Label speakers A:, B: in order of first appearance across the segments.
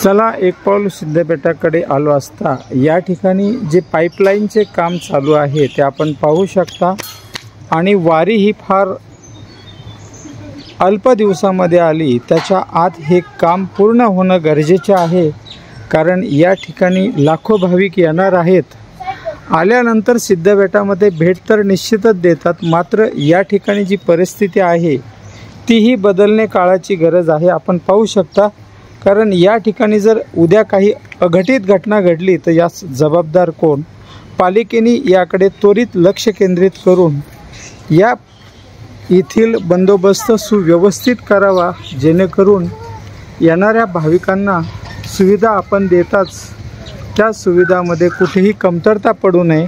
A: चला एक पाऊल सिद्धपेठाकडे आलो असता या ठिकाणी जे पाईपलाईनचे काम चालू आहे ते आपण पाहू शकता। आणि वारी ही फार अल्प दिवसामध्ये आली, त्याच्या आत हे काम पूर्ण होणं गरजेचे आहे, कारण या ठिकाणी लाखो भाविक येणार आहेत। आल्यानंतर सिद्धपेठामध्ये भेट तर निश्चितच देतात, मात्र या ठिकाणी जी परिस्थिती आहे तीही बदलणे काळाची गरज आहे। आपण पाहू शकता, कारण या ठिकाणी जर उद्या काही अघटित घटना घडली तर यास जबाबदार कोण? पालिकेने याकडे त्वरित लक्ष केंद्रित करून या येथील बंदोबस्त सुव्यवस्थित करावा, जेणेकरून येणाऱ्या भाविकांना सुविधा आपण देताच त्या सुविधामध्ये कुठेही कमतरता पडू नये,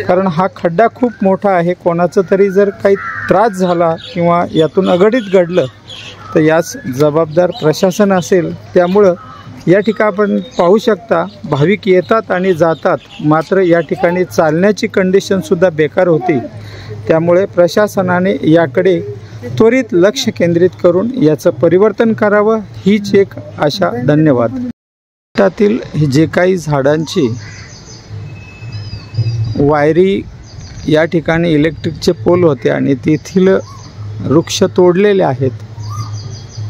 A: कारण हा खड्डा खूप मोठा आहे। कोणाचा तरी जर काही त्रास झाला किंवा यातून अघटित घडलं तर यास जबाबदार प्रशासन असेल। त्यामुळं या ठिकाणी आपण पाहू शकता भाविक येतात आणि जातात, मात्र या ठिकाणी चालण्याची कंडिशनसुद्धा बेकार होती। त्यामुळे प्रशासनाने याकडे त्वरित लक्ष केंद्रित करून याचं परिवर्तन करावं, हीच एक आशा। धन्यवाद। त्यातील जे काही झाडांची वायरी या ठिकाणी इलेक्ट्रिकचे पोल होते आणि तेथील वृक्ष तोडलेले आहेत।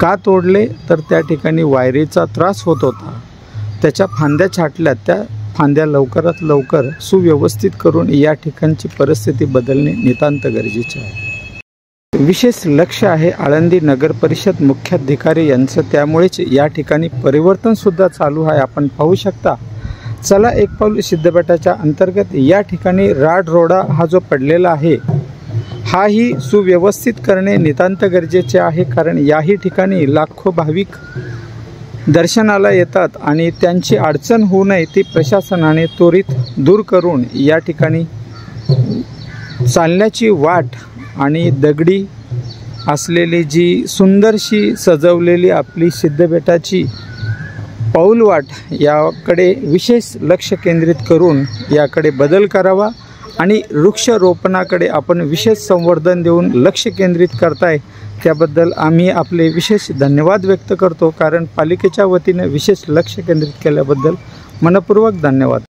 A: का तोडले तर त्या ठिकाणी वायरीचा त्रास होत होता, त्याच्या फांद्या छाटल्या, त्या फांद्या लवकरात लवकर सुव्यवस्थित करून या ठिकाणची परिस्थिती बदलणे नितांत गरजेचे आहे। विशेष लक्ष आहे आळंदी नगर परिषद मुख्याधिकारी यांचं, त्यामुळेच या ठिकाणी परिवर्तन सुद्धा चालू आहे। आपण पाहू शकता। चला एक पाऊल सिद्धपेठाच्या अंतर्गत या ठिकाणी राड रोडा हा जो पडलेला आहे हाही सुव्यवस्थित करणे नितांत गरजेचे आहे, कारण याही ठिकाणी लाखो भाविक दर्शनाला येतात आणि त्यांची अडचण होऊ नये ती प्रशासनाने त्वरित दूर करून या ठिकाणी चालण्याची वाट आणि दगडी असलेली जी सुंदरशी सजवलेली आपली सिद्धपेठाची पाऊलवाट याकडे विशेष लक्ष केंद्रित करून याकडे बदल करावा आणि वृक्षारोपणाकडे आपण विशेष संवर्धन देऊन लक्ष केंद्रित करताय, त्याबद्दल आम्ही आपले विशेष धन्यवाद व्यक्त करतो, कारण पालिकेच्या वतीने विशेष लक्ष केंद्रित केल्याबद्दल मनपूर्वक धन्यवाद।